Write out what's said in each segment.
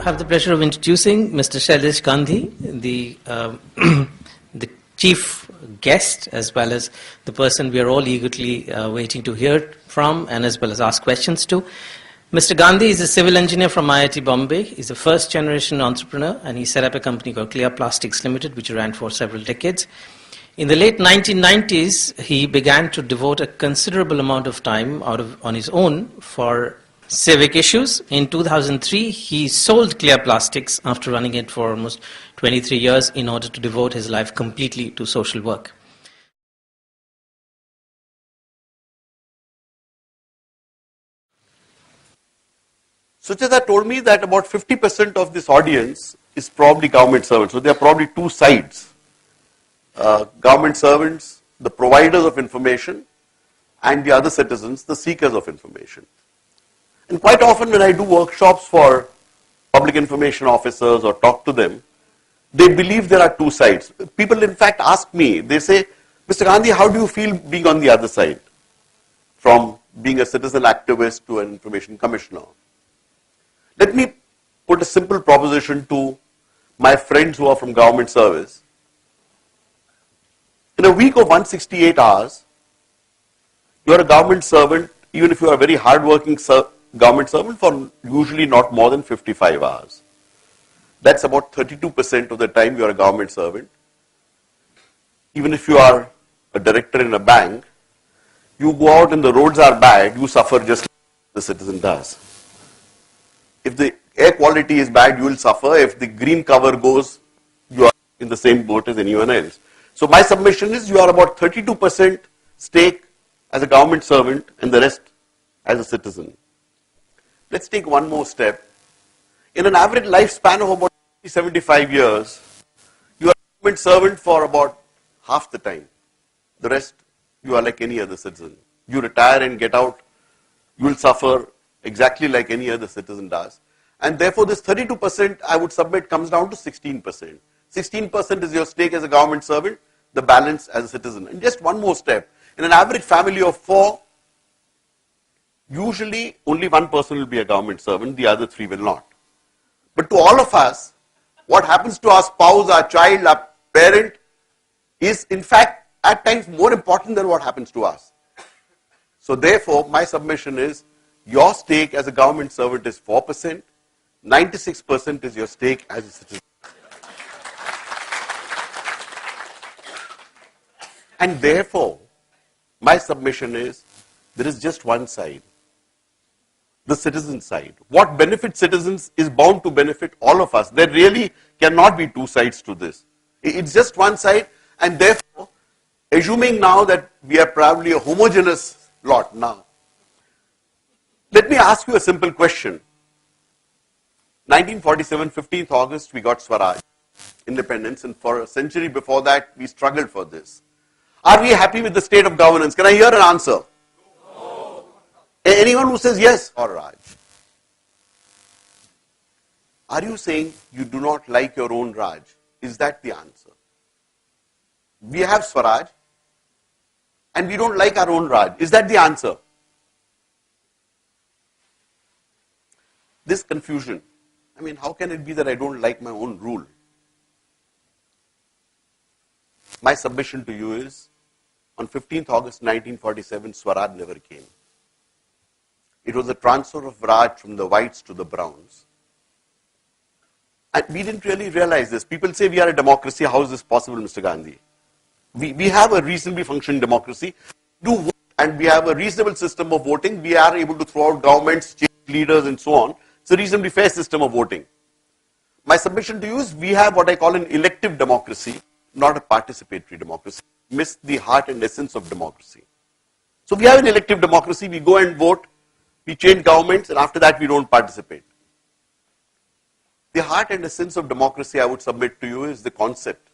have the pleasure of introducing Mr. Shailesh Gandhi, the the chief guest, as well as the person we are all eagerly waiting to hear from, and as well as ask questions to. Mr. Gandhi is a civil engineer from IIT Bombay. He's a first-generation entrepreneur, and he set up a company called Clear Plastics Limited, which ran for several decades. In the late 1990s, he began to devote a considerable amount of time on his own for civic issues. In 2003, he sold Clear Plastics after running it for almost 23 years in order to devote his life completely to social work. Sucheta told me that about 50% of this audience is probably government servants. So there are probably two sides. Government servants, the providers of information, and the other citizens, the seekers of information. And quite often when I do workshops for public information officers or talk to them, they believe there are two sides. People in fact ask me, they say, Mr. Gandhi, how do you feel being on the other side? From being a citizen activist to an information commissioner. Let me put a simple proposition to my friends who are from government service. In a week of 168 hours, you are a government servant, even if you are a very hardworking government servant, for usually not more than 55 hours. That's about 32% of the time you are a government servant. Even if you are a director in a bank, you go out and the roads are bad, you suffer just like the citizen does. If the air quality is bad, you will suffer. If the green cover goes, you are in the same boat as anyone else. So my submission is you are about 32% stake as a government servant and the rest as a citizen. Let's take one more step. In an average lifespan of about 75 years, you are a government servant for about half the time. The rest, you are like any other citizen. You retire and get out, you will suffer exactly like any other citizen does. And therefore this 32% I would submit comes down to 16%. 16% is your stake as a government servant, the balance as a citizen. And just one more step. In an average family of 4, usually only one person will be a government servant, the other 3 will not. But to all of us, what happens to our spouse, our child, our parent is in fact at times more important than what happens to us. So therefore my submission is your stake as a government servant is 4%, 96% is your stake as a citizen. And therefore, my submission is, there is just one side, the citizen side. What benefits citizens is bound to benefit all of us. There really cannot be two sides to this. It's just one side, and therefore, assuming now that we are probably a homogeneous lot now, let me ask you a simple question. 1947, 15th August, we got Swaraj, independence, and for a century before that, we struggled for this. Are we happy with the state of governance? Can I hear an answer? No. Anyone who says yes or Raj? Are you saying you do not like your own Raj? Is that the answer? We have Swaraj and we don't like our own Raj. Is that the answer? This confusion. I mean, how can it be that I don't like my own rule? My submission to you is, on 15th August 1947, Swaraj never came. It was a transfer of Raj from the whites to the browns. And we didn't really realize this. People say we are a democracy. How is this possible, Mr. Gandhi? We have a reasonably functioning democracy. Do vote, and we have a reasonable system of voting. We are able to throw out governments, change leaders, and so on. It's a reasonably fair system of voting. My submission to you is we have what I call an elective democracy, not a participatory democracy. Miss the heart and essence of democracy. So we have an elective democracy, we go and vote, we change governments, and after that we don't participate. The heart and essence of democracy I would submit to you is the concept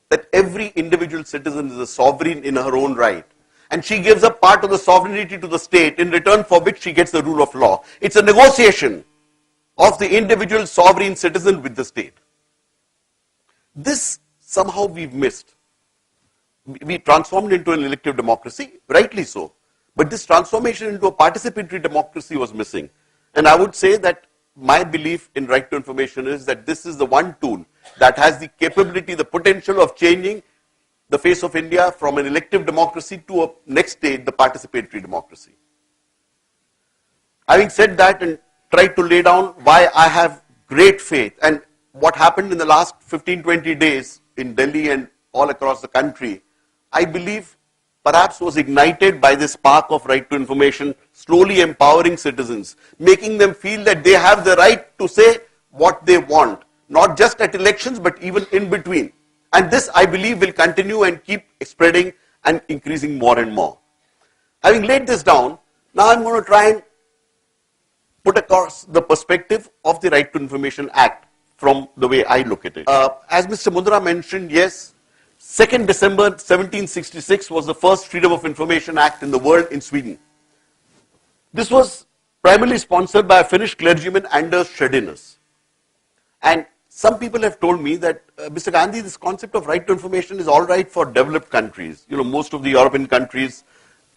that every individual citizen is a sovereign in her own right. And she gives up part of the sovereignty to the state in return for which she gets the rule of law. It's a negotiation of the individual sovereign citizen with the state. This somehow we've missed. We transformed into an elective democracy, rightly so. But this transformation into a participatory democracy was missing. And I would say that my belief in right to information is that this is the one tool that has the capability, the potential of changing the face of India from an elective democracy to a next stage, the participatory democracy. Having said that and tried to lay down why I have great faith and what happened in the last 15-20 days in Delhi and all across the country, I believe perhaps was ignited by this spark of right to information, slowly empowering citizens, making them feel that they have the right to say what they want, not just at elections but even in between. And this, I believe, will continue and keep spreading and increasing more and more. Having laid this down, now I'm going to try and put across the perspective of the Right to Information Act from the way I look at it. As Mr. Mundra mentioned, yes, 2nd December 1766 was the first Freedom of Information Act in the world in Sweden. This was primarily sponsored by a Finnish clergyman, Anders Shailesh. And some people have told me that, Mr. Gandhi, this concept of right to information is all right for developed countries. You know, most of the European countries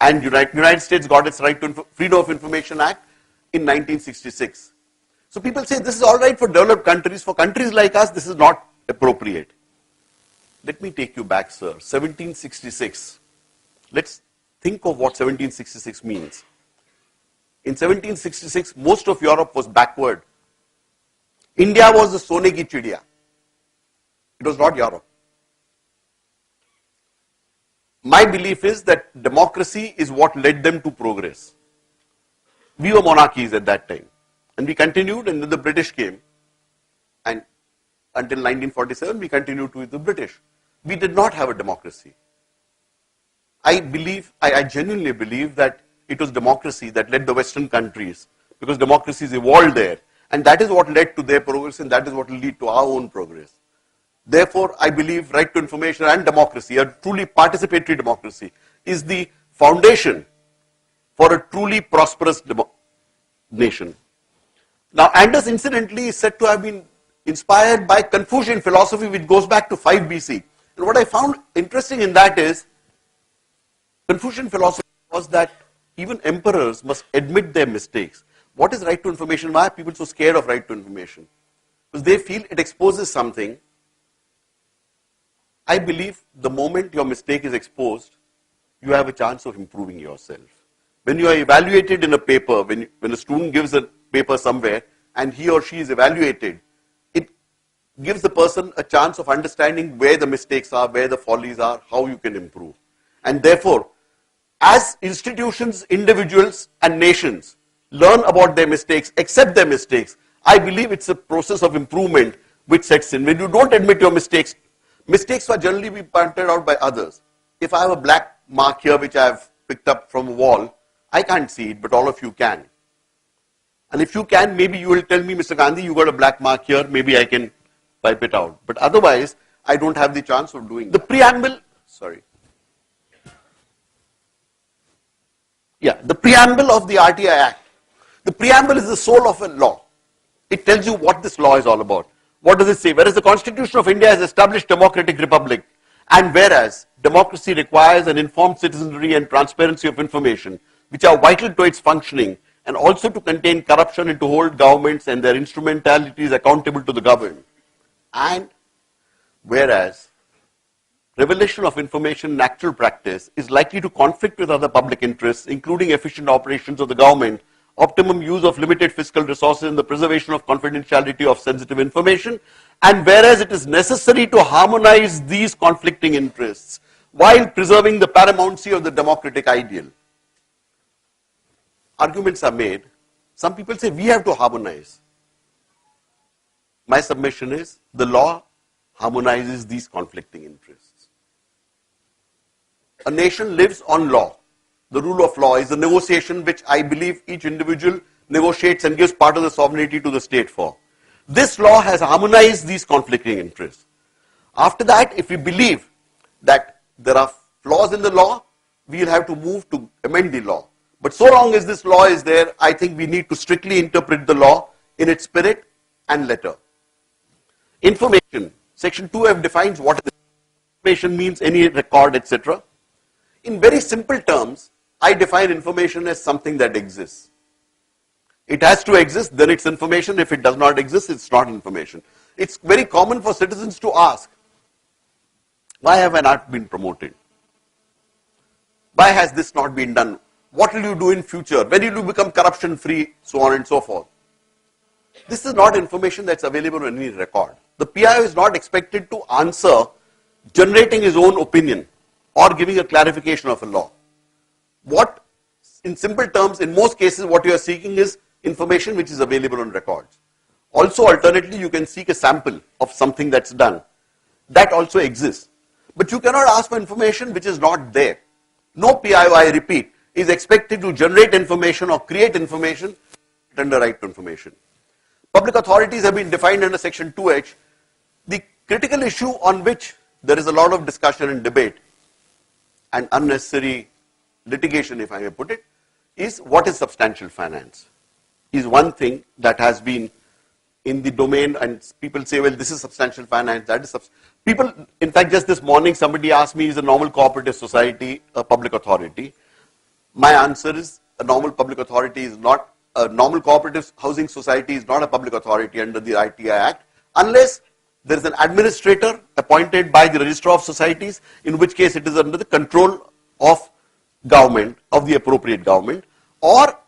and United States got its right to Freedom of Information Act in 1966. So people say this is all right for developed countries. For countries like us, this is not appropriate. Let me take you back, sir. 1766. Let's think of what 1766 means. In 1766, most of Europe was backward. India was the Sone ki chidiya. It was not Europe. My belief is that democracy is what led them to progress. We were monarchies at that time. And we continued, and then the British came. And until 1947, we continued with the British. We did not have a democracy. I genuinely believe that it was democracy that led the Western countries, because democracies evolved there. And that is what led to their progress, and that is what will lead to our own progress. Therefore, I believe right to information and democracy, a truly participatory democracy, is the foundation for a truly prosperous nation. Now, Anders, incidentally, is said to have been inspired by Confucian philosophy, which goes back to 5 BC. And what I found interesting in that is, Confucian philosophy was that even emperors must admit their mistakes. What is right to information? Why are people so scared of right to information? Because they feel it exposes something. I believe the moment your mistake is exposed, you have a chance of improving yourself. When you are evaluated in a paper, when a student gives a paper somewhere and he or she is evaluated, it gives the person a chance of understanding where the mistakes are, where the follies are, how you can improve. And therefore, as institutions, individuals and nations learn about their mistakes, accept their mistakes, I believe it's a process of improvement which sets in. When you don't admit your mistakes, mistakes will generally be pointed out by others. If I have a black mark here which I have picked up from a wall, I can't see it, but all of you can. And if you can, maybe you will tell me, Mr. Gandhi, you got a black mark here, maybe I can wipe it out. But otherwise, I don't have the chance of doing the preamble. The preamble of the RTI Act. The preamble is the soul of a law. It tells you what this law is all about. What does it say? Whereas the Constitution of India has established democratic republic, and whereas democracy requires an informed citizenry and transparency of information, which are vital to its functioning, and also to contain corruption and to hold governments and their instrumentalities accountable to the governed. And whereas revelation of information in actual practice is likely to conflict with other public interests, including efficient operations of the government, optimum use of limited fiscal resources, and the preservation of confidentiality of sensitive information, and whereas it is necessary to harmonize these conflicting interests while preserving the paramountcy of the democratic ideal. Arguments are made. Some people say we have to harmonize. My submission is the law harmonizes these conflicting interests. A nation lives on law. The rule of law is a negotiation which I believe each individual negotiates and gives part of the sovereignty to the state for. This law has harmonized these conflicting interests. After that, if we believe that there are flaws in the law, we will have to move to amend the law. But so long as this law is there, I think we need to strictly interpret the law in its spirit and letter. Information. Section 2F defines what information means, any record, etc. In very simple terms, I define information as something that exists. It has to exist, then it's information. If it does not exist, it's not information. It's very common for citizens to ask, why have I not been promoted? Why has this not been done? What will you do in future? When will you become corruption free? So on and so forth. This is not information that's available on any record. The PIO is not expected to answer generating his own opinion or giving a clarification of a law. What, in simple terms, in most cases, what you are seeking is information which is available on records. Also, alternately, you can seek a sample of something that's done. That also exists. But you cannot ask for information which is not there. No PIO, I repeat, is expected to generate information or create information under right to information. Public authorities have been defined under section 2H. The critical issue on which there is a lot of discussion and debate and unnecessary litigation, if I may put it, is what is substantial finance. Is one thing that has been in the domain, and people say, well, this is substantial finance, that is people, in fact, just this morning somebody asked me, is a normal cooperative society a public authority? My answer is, a normal public authority is not, a normal cooperative housing society is not a public authority under the RTI Act, unless there is an administrator appointed by the Registrar of Societies, in which case it is under the control of government, of the appropriate government, or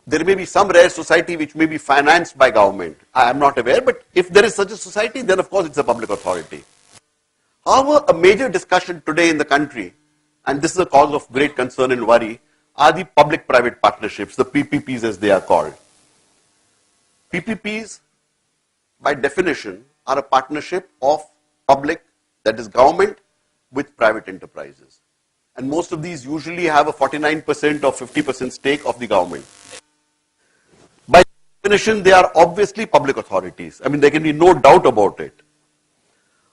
there may be some rare society which may be financed by government. I am not aware, but if there is such a society, then of course it's a public authority. However, a major discussion today in the country, and this is a cause of great concern and worry, are the public-private partnerships, the PPPs as they are called. PPPs, by definition, are a partnership of public, that is government, with private enterprises. And most of these usually have a 49% or 50% stake of the government. By definition, they are obviously public authorities. I mean, there can be no doubt about it.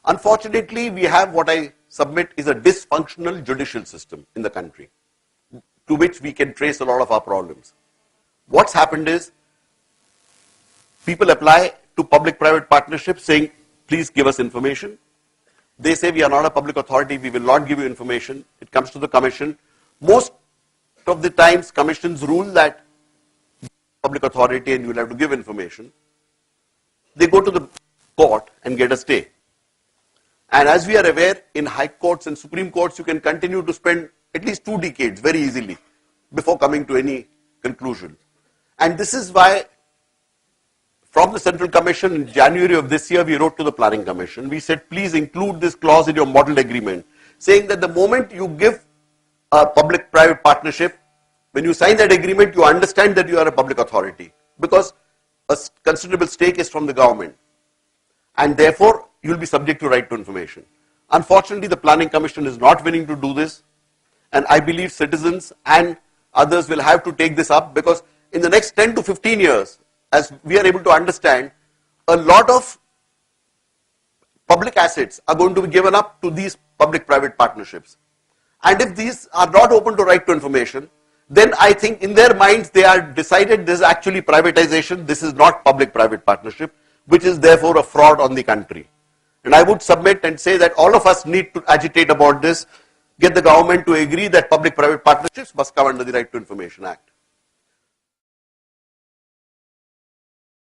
Unfortunately, we have what I submit is a dysfunctional judicial system in the country, to which we can trace a lot of our problems. What's happened is, people apply to public-private partnerships saying, please give us information. They say, we are not a public authority, we will not give you information. It comes to the commission. Most of the times, commissions rule that public authority and you will have to give information. They go to the court and get a stay. And as we are aware, in high courts and supreme courts, you can continue to spend at least 2 decades very easily before coming to any conclusion. And this is why, from the Central Commission in January of this year, we wrote to the Planning Commission. We said, please include this clause in your model agreement, saying that the moment you give a public-private partnership, when you sign that agreement, you understand that you are a public authority, because a considerable stake is from the government. And therefore, you will be subject to right to information. Unfortunately, the Planning Commission is not willing to do this. And I believe citizens and others will have to take this up, because in the next 10 to 15 years, as we are able to understand, a lot of public assets are going to be given up to these public-private partnerships. And if these are not open to right to information, then I think in their minds they are decided this is actually privatization, this is not public-private partnership, which is therefore a fraud on the country. And I would submit and say that all of us need to agitate about this, get the government to agree that public-private partnerships must come under the Right to Information Act.